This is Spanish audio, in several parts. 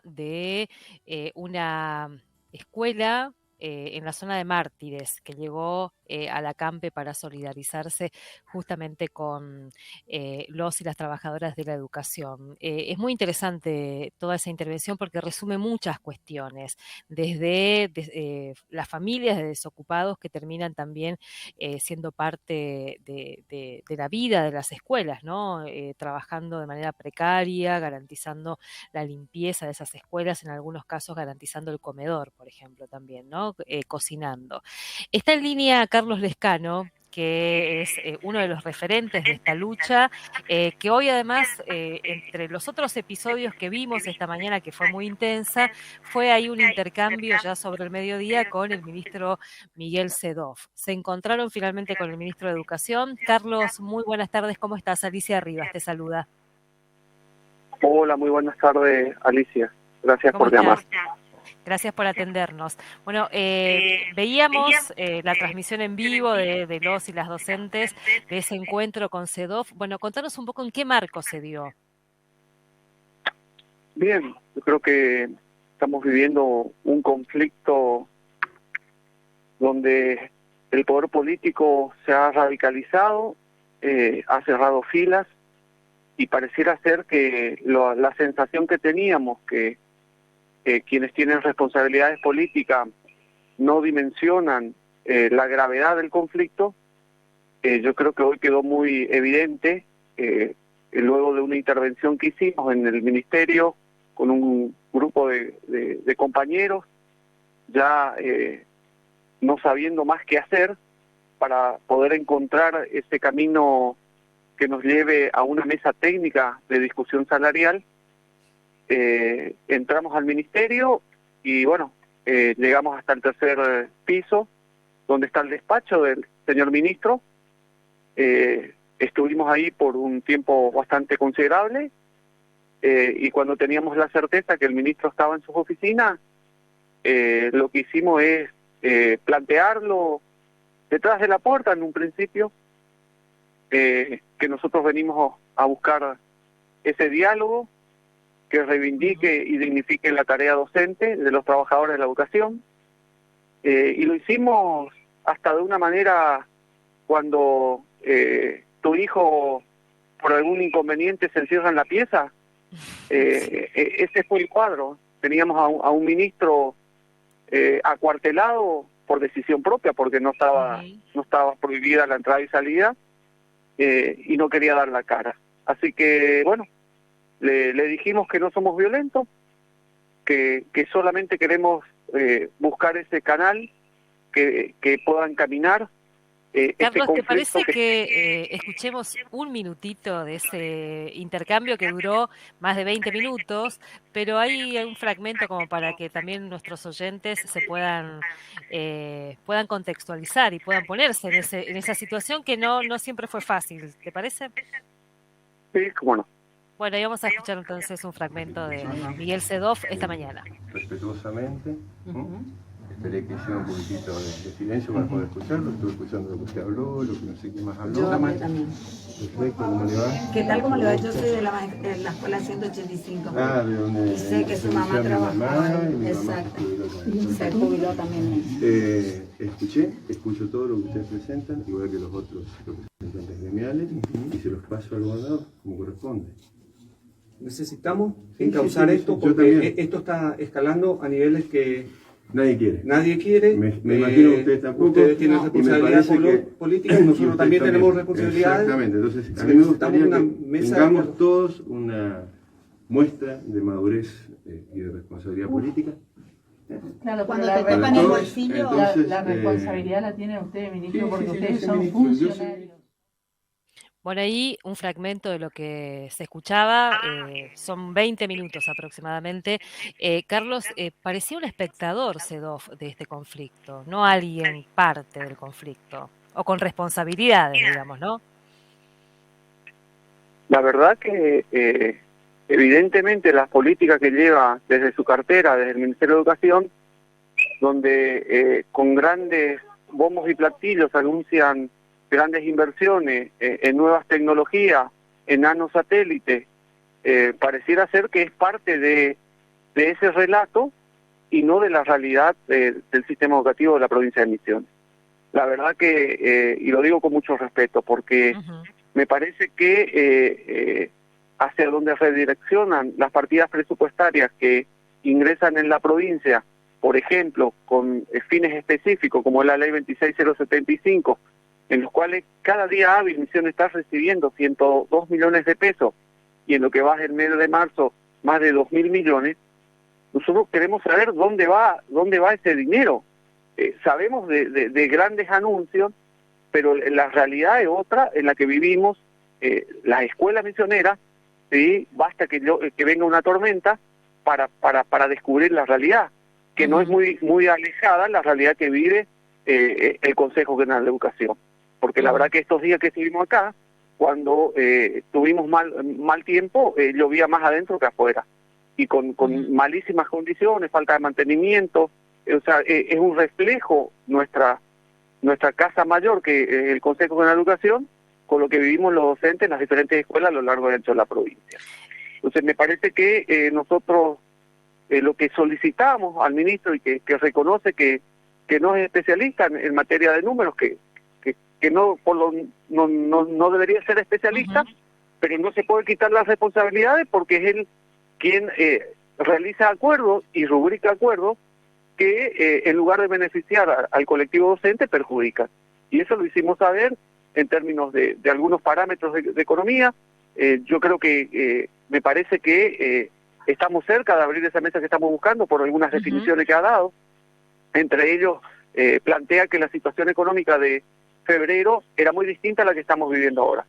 de una escuela en la zona de Mártires, que llegó a la CAMPE para solidarizarse justamente con los y las trabajadoras de la educación. Es muy interesante toda esa intervención porque resume muchas cuestiones, desde las familias de desocupados que terminan también siendo parte de la vida de las escuelas, ¿no? Trabajando de manera precaria, garantizando la limpieza de esas escuelas, en algunos casos garantizando el comedor, por ejemplo, también, ¿no? Cocinando. Está en línea Carlos Lescano, que es uno de los referentes de esta lucha, que hoy además, entre los otros episodios que vimos esta mañana, que fue muy intensa, fue ahí un intercambio ya sobre el mediodía con el ministro Miguel Sedov. Se encontraron finalmente con el ministro de Educación. Carlos, muy buenas tardes, ¿cómo estás? Alicia Rivas te saluda. Hola, muy buenas tardes, Alicia. Gracias ¿Cómo por llamar. estás? Gracias por atendernos. Bueno, veíamos la transmisión en vivo de los y las docentes de ese encuentro con CEDOF. Bueno, contanos un poco en qué marco se dio. Bien, yo creo que estamos viviendo un conflicto donde el poder político se ha radicalizado, ha cerrado filas y pareciera ser que la sensación que teníamos que quienes tienen responsabilidades políticas no dimensionan la gravedad del conflicto. Yo creo que hoy quedó muy evidente, luego de una intervención que hicimos en el ministerio con un grupo de compañeros, ya no sabiendo más qué hacer para poder encontrar ese camino que nos lleve a una mesa técnica de discusión salarial. Entramos al ministerio y bueno, llegamos hasta el tercer piso, donde está el despacho del señor ministro. Estuvimos ahí por un tiempo bastante considerable, y cuando teníamos la certeza que el ministro estaba en sus oficinas, lo que hicimos es plantearlo detrás de la puerta en un principio, que nosotros venimos a buscar ese diálogo que reivindique y dignifique la tarea docente de los trabajadores de la educación, y lo hicimos hasta de una manera cuando tu hijo por algún inconveniente se encierra en la pieza. Ese fue el cuadro. Teníamos a un ministro acuartelado por decisión propia, porque no estaba prohibida la entrada y salida, y no quería dar la cara. Así que bueno, le dijimos que no somos violentos, que solamente queremos buscar ese canal que puedan caminar. Carlos, ¿te parece que escuchemos un minutito de ese intercambio que duró más de 20 minutos, pero hay un fragmento como para que también nuestros oyentes se puedan contextualizar y puedan ponerse en esa situación que no siempre fue fácil, ¿te parece? Sí, cómo no. Bueno, y vamos a escuchar entonces un fragmento de Miguel Sedov esta mañana. Respetuosamente, esperé que hiciera un poquitito de silencio para poder escucharlo. Estuve escuchando lo que usted habló, lo que no sé qué más habló. Yo también. Perfecto, ¿cómo le va? ¿Qué tal? ¿Cómo le va? Yo soy de la escuela 185. Ah, de donde... Y sé que su mamá trabajaba. Exacto. Se jubiló también. Escucho todo lo que ustedes presentan, igual que los otros representantes gremiales, y se los paso al gobernador como corresponde. Necesitamos encauzar esto porque esto está escalando a niveles que nadie quiere. Me imagino que ustedes tampoco. Ustedes tienen responsabilidades políticas, nosotros también tenemos responsabilidades. Exactamente, entonces a mí me gustaría que tengamos todos una muestra de madurez y de responsabilidad política. Claro, cuando te tocan el bolsillo, la responsabilidad la tiene usted, ministro, porque ustedes son funcionarios. Bueno, ahí un fragmento de lo que se escuchaba, son 20 minutos aproximadamente. Carlos, parecía un espectador Sedov de este conflicto, no alguien parte del conflicto, o con responsabilidades, digamos, ¿no? La verdad que evidentemente las políticas que lleva desde su cartera, desde el Ministerio de Educación, donde con grandes bombos y platillos anuncian grandes inversiones en nuevas tecnologías, en nanosatélites, pareciera ser que es parte de de ese relato y no de la realidad del sistema educativo de la provincia de Misiones. La verdad que, y lo digo con mucho respeto, porque me parece que hacia donde redireccionan las partidas presupuestarias que ingresan en la provincia, por ejemplo, con fines específicos como la ley 26075, en los cuales cada día hábil Misiones está recibiendo 102 millones de pesos, y en lo que va del mes de marzo más de 2.000 millones, nosotros queremos saber dónde va ese dinero. Sabemos de grandes anuncios, pero la realidad es otra en la que vivimos. Las escuelas misioneras, ¿sí? Basta que venga una tormenta para descubrir la realidad, que no es muy alejada la realidad que vive el Consejo General de Educación. Porque la verdad que estos días que estuvimos acá, cuando tuvimos mal tiempo, llovía más adentro que afuera, y con malísimas condiciones, falta de mantenimiento. O sea, es un reflejo nuestra casa mayor, que es el Consejo General de Educación, con lo que vivimos los docentes en las diferentes escuelas a lo largo y ancho de la provincia. Entonces me parece que nosotros lo que solicitamos al ministro, y que reconoce que no es especialista en materia de números, que no debería ser especialista, pero no se puede quitar las responsabilidades, porque es él quien realiza acuerdos y rubrica acuerdos que en lugar de beneficiar al colectivo docente, perjudican. Y eso lo hicimos saber en términos de algunos parámetros de economía. Yo creo que me parece que estamos cerca de abrir esa mesa que estamos buscando por algunas definiciones que ha dado. Entre ellos, plantea que la situación económica de febrero era muy distinta a la que estamos viviendo ahora.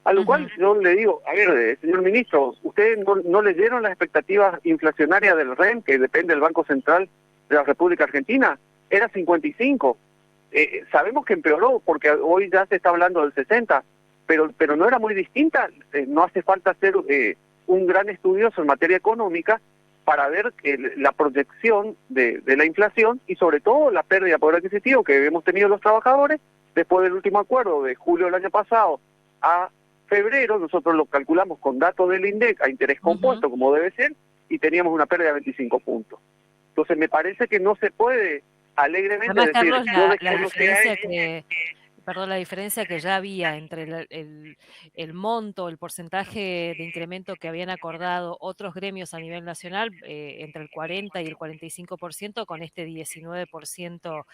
A lo cual yo le digo, a ver, señor ministro, ¿ustedes no leyeron las expectativas inflacionarias del REN, que depende del Banco Central de la República Argentina? Era 55. Sabemos que empeoró, porque hoy ya se está hablando del 60, pero no era muy distinta. No hace falta hacer un gran estudioso en materia económica para ver la proyección de la inflación, y sobre todo la pérdida de poder adquisitivo que hemos tenido los trabajadores después del último acuerdo de julio del año pasado a febrero. Nosotros lo calculamos con datos del INDEC a interés compuesto, como debe ser, y teníamos una pérdida de 25 puntos. Entonces me parece que no se puede alegremente además, decir... Carlos, la diferencia que ya había entre el monto, el porcentaje de incremento que habían acordado otros gremios a nivel nacional, entre el 40 y el 45%, con este 19%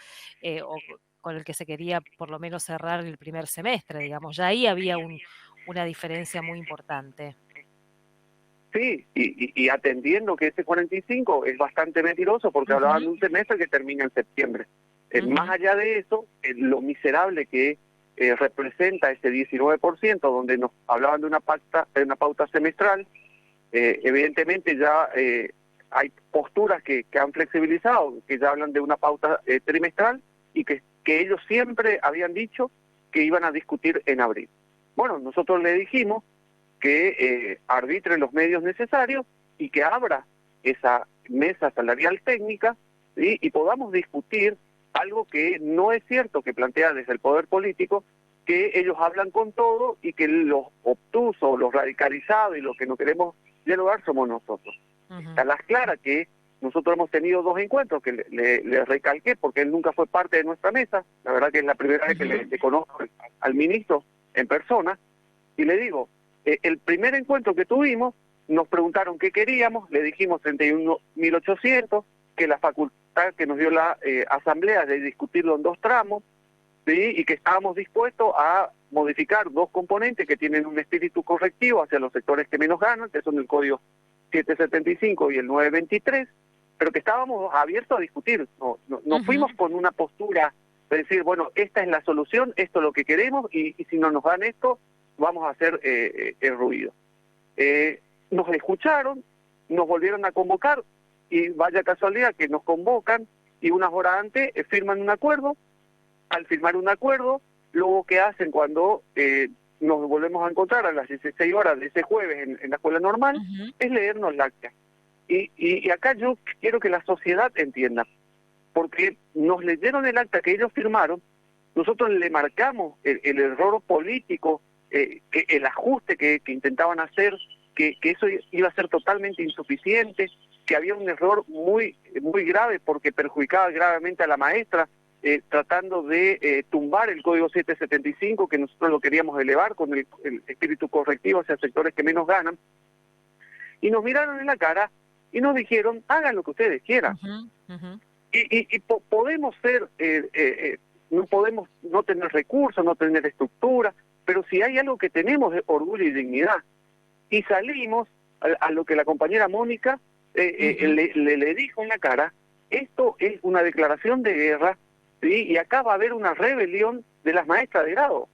con el que se quería por lo menos cerrar el primer semestre, digamos. Ya ahí había una diferencia muy importante. Sí, y atendiendo que ese 45 es bastante mentiroso, porque hablaban de un semestre que termina en septiembre. Más allá de eso, lo miserable que representa ese 19%, donde nos hablaban de una pauta semestral, evidentemente ya hay posturas que han flexibilizado, que ya hablan de una pauta trimestral, y que ellos siempre habían dicho que iban a discutir en abril. Bueno, nosotros le dijimos que arbitre los medios necesarios y que abra esa mesa salarial técnica, ¿sí? Y podamos discutir algo que no es cierto que plantea desde el poder político, que ellos hablan con todo y que los obtusos, los radicalizados y los que no queremos dialogar somos nosotros. A las claras que nosotros hemos tenido 2 encuentros que le recalqué, porque él nunca fue parte de nuestra mesa. La verdad que es la primera vez que le conozco al ministro en persona, y le digo, el primer encuentro que tuvimos, nos preguntaron qué queríamos, le dijimos 31.800, que la facultad que nos dio la asamblea de discutirlo en 2 tramos, ¿sí? Y que estábamos dispuestos a modificar 2 componentes que tienen un espíritu correctivo hacia los sectores que menos ganan, que son el código 775 y el 923, pero que estábamos abiertos a discutir. No fuimos con una postura de decir, bueno, esta es la solución, esto es lo que queremos, y si no nos dan esto, vamos a hacer el ruido. Nos escucharon, nos volvieron a convocar, y vaya casualidad que nos convocan y unas horas antes firman un acuerdo. Al firmar un acuerdo, luego ¿qué hacen cuando nos volvemos a encontrar a las 16 horas de ese jueves en la escuela normal? Es leernos la acta. Y acá yo quiero que la sociedad entienda, porque nos leyeron el acta que ellos firmaron, nosotros le marcamos el error político, el ajuste que intentaban hacer, que eso iba a ser totalmente insuficiente, que había un error muy grave porque perjudicaba gravemente a la maestra, tratando de tumbar el Código 775, que nosotros lo queríamos elevar con el espíritu correctivo hacia sectores que menos ganan, y nos miraron en la cara y nos dijeron, hagan lo que ustedes quieran. Y podemos ser, no podemos no tener recursos, no tener estructura, pero si hay algo que tenemos es orgullo y dignidad. Y salimos a lo que la compañera Mónica le dijo en la cara, esto es una declaración de guerra, ¿sí? Y acá va a haber una rebelión de las maestras de grado.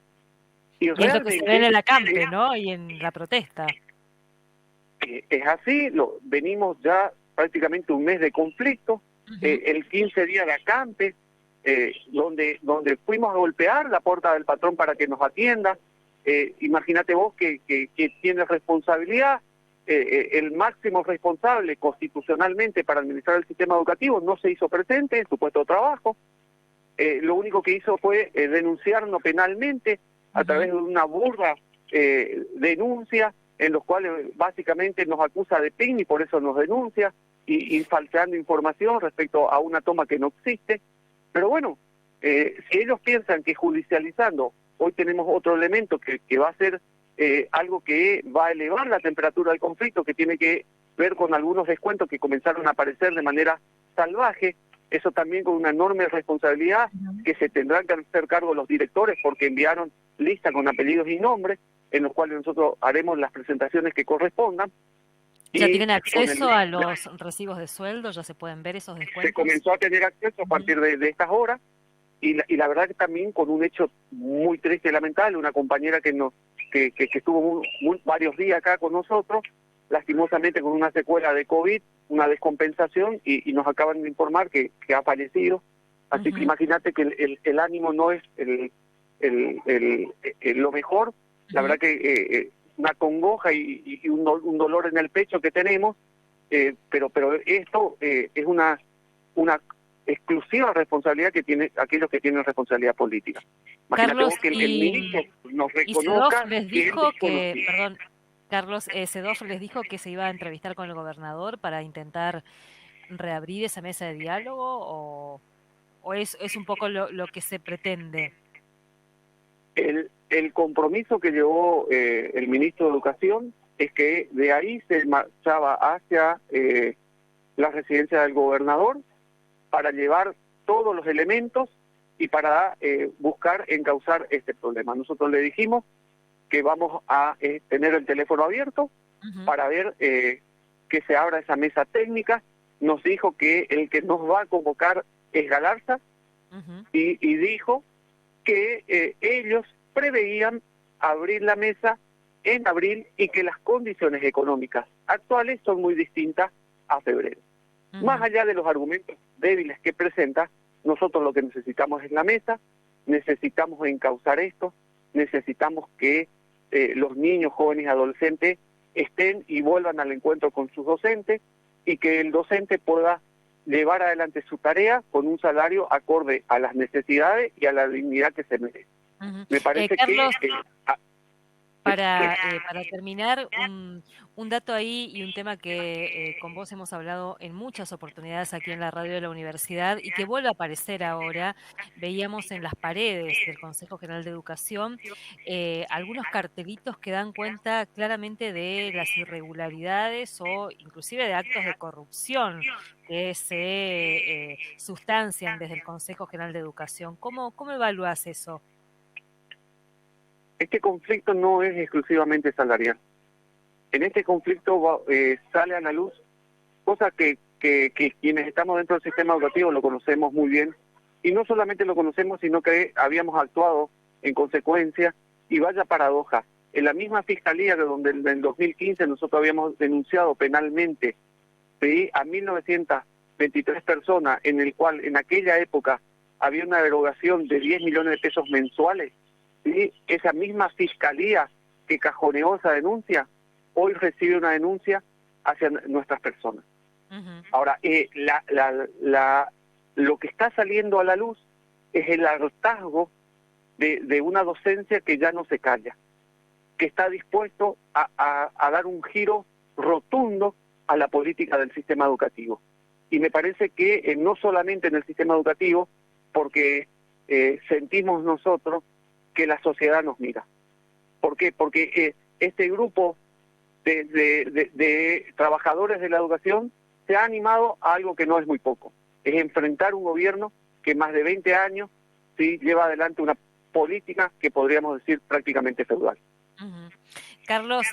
Y es lo que se ve en la campe, ¿no? Y en la protesta. Es así, venimos ya prácticamente un mes de conflicto, el 15 día de acampe, donde fuimos a golpear la puerta del patrón para que nos atienda. Imagínate vos que tiene responsabilidad, el máximo responsable constitucionalmente para administrar el sistema educativo no se hizo presente en su puesto de trabajo. Lo único que hizo fue denunciarnos penalmente a través de una burda denuncia, en los cuales básicamente nos acusa de PIN y por eso nos denuncia, y falseando información respecto a una toma que no existe. Pero bueno, si ellos piensan que judicializando, hoy tenemos otro elemento que va a ser algo que va a elevar la temperatura del conflicto, que tiene que ver con algunos descuentos que comenzaron a aparecer de manera salvaje, eso también con una enorme responsabilidad que se tendrán que hacer cargo los directores porque enviaron lista con apellidos y nombres, en los cuales nosotros haremos las presentaciones que correspondan. ¿Ya tienen acceso a los recibos de sueldo? ¿Ya se pueden ver esos descuentos? Se comenzó a tener acceso a partir de estas horas, y la verdad que también con un hecho muy triste y lamentable, una compañera que estuvo varios días acá con nosotros, lastimosamente con una secuela de COVID, una descompensación, y nos acaban de informar que ha fallecido. Así que imagínate que el ánimo no es lo mejor. La verdad que una congoja y un dolor en el pecho que tenemos, pero esto es una exclusiva responsabilidad que tiene aquellos que tienen responsabilidad política. Carlos, que el ministro nos reconozca les dijo Carlos, Sedov les dijo que se iba a entrevistar con el gobernador para intentar reabrir esa mesa de diálogo, o es un poco lo que se pretende. El compromiso que llevó el ministro de Educación es que de ahí se marchaba hacia la residencia del gobernador para llevar todos los elementos y para buscar encauzar este problema. Nosotros le dijimos que vamos a tener el teléfono abierto para ver que se abra esa mesa técnica. Nos dijo que el que nos va a convocar es Galarza, y dijo que ellos preveían abrir la mesa en abril y que las condiciones económicas actuales son muy distintas a febrero. Más allá de los argumentos débiles que presenta, nosotros lo que necesitamos es la mesa, necesitamos encauzar esto, necesitamos que los niños, jóvenes y adolescentes estén y vuelvan al encuentro con sus docentes, y que el docente pueda llevar adelante su tarea con un salario acorde a las necesidades y a la dignidad que se merece. Me parece Carlos, que... Para terminar, un dato ahí y un tema que con vos hemos hablado en muchas oportunidades aquí en la radio de la universidad y que vuelve a aparecer ahora. Veíamos en las paredes del Consejo General de Educación algunos cartelitos que dan cuenta claramente de las irregularidades o inclusive de actos de corrupción que se sustancian desde el Consejo General de Educación. ¿Cómo evalúas eso? Este conflicto no es exclusivamente salarial. En este conflicto sale a la luz cosas que quienes estamos dentro del sistema educativo lo conocemos muy bien, y no solamente lo conocemos, sino que habíamos actuado en consecuencia. Y vaya paradoja, en la misma fiscalía de donde en el 2015 nosotros habíamos denunciado penalmente, ¿sí?, a 1923 personas, en el cual en aquella época había una derogación de 10 millones de pesos mensuales, ¿sí?, esa misma fiscalía que cajoneó esa denuncia, hoy recibe una denuncia hacia nuestras personas. Ahora, lo que está saliendo a la luz es el hartazgo de una docencia que ya no se calla, que está dispuesto a dar un giro rotundo a la política del sistema educativo. Y me parece que no solamente en el sistema educativo, porque sentimos nosotros que la sociedad nos mira. ¿Por qué? Porque este grupo de trabajadores de la educación se ha animado a algo que no es muy poco, es enfrentar un gobierno que más de 20 años sí lleva adelante una política que podríamos decir prácticamente feudal. Uh-huh. Carlos,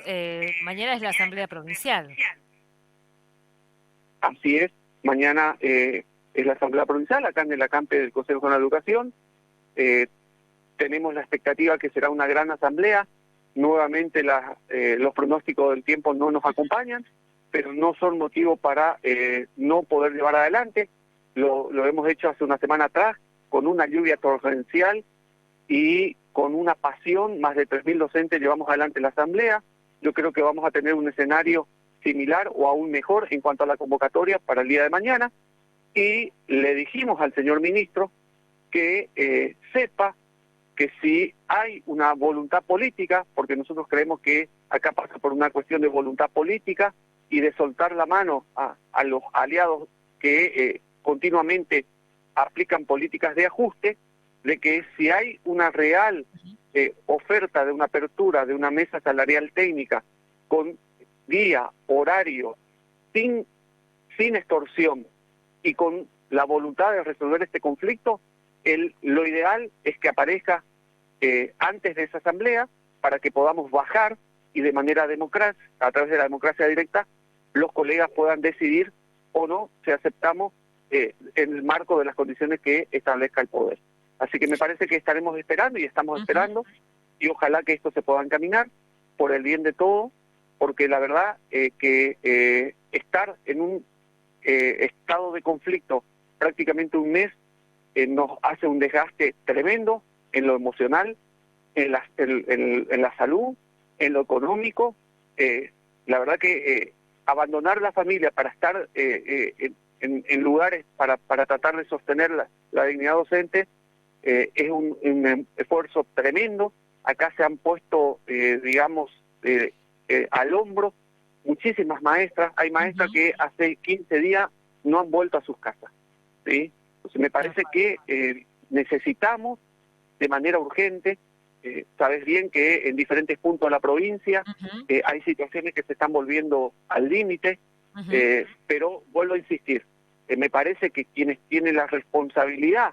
mañana es la Asamblea Provincial. Así es, mañana es la Asamblea Provincial, acá en el acampe del Consejo Nacional de Educación. Tenemos la expectativa que será una gran asamblea. Nuevamente los pronósticos del tiempo no nos acompañan, pero no son motivo para no poder llevar adelante. Lo hemos hecho hace una semana atrás, con una lluvia torrencial y con una pasión, más de 3.000 docentes llevamos adelante la asamblea. Yo creo que vamos a tener un escenario similar o aún mejor en cuanto a la convocatoria para el día de mañana, y le dijimos al señor ministro que sepa que si hay una voluntad política, porque nosotros creemos que acá pasa por una cuestión de voluntad política y de soltar la mano a los aliados que continuamente aplican políticas de ajuste, de que si hay una real oferta de una apertura de una mesa salarial técnica con día, horario, sin extorsión y con la voluntad de resolver este conflicto, lo ideal es que aparezca antes de esa asamblea para que podamos bajar y de manera democrática, a través de la democracia directa, los colegas puedan decidir o no si aceptamos en el marco de las condiciones que establezca el poder. Así que me parece que estaremos esperando y estamos esperando, y ojalá que esto se pueda encaminar por el bien de todos, porque la verdad que estar en un estado de conflicto prácticamente un mes nos hace un desgaste tremendo en lo emocional, en la salud, en lo económico. La verdad que abandonar la familia para estar en lugares para tratar de sostener la dignidad docente es un esfuerzo tremendo. Acá se han puesto, digamos, al hombro muchísimas maestras. Hay maestras que hace 15 días no han vuelto a sus casas, ¿sí? Entonces me parece que necesitamos de manera urgente, sabes bien que en diferentes puntos de la provincia hay situaciones que se están volviendo al límite, pero vuelvo a insistir, me parece que quienes tienen la responsabilidad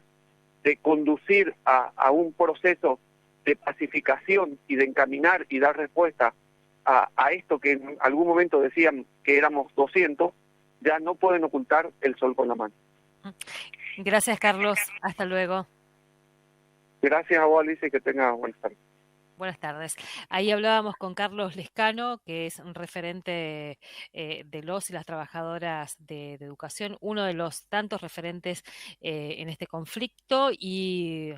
de conducir a un proceso de pacificación y de encaminar y dar respuesta a esto que en algún momento decían que éramos 200, ya no pueden ocultar el sol con la mano. Gracias, Carlos. Hasta luego. Gracias a vos, Alicia, y que tengas buenas tardes. Buenas tardes. Ahí hablábamos con Carlos Lescano, que es un referente de los y las trabajadoras de educación, uno de los tantos referentes en este conflicto, y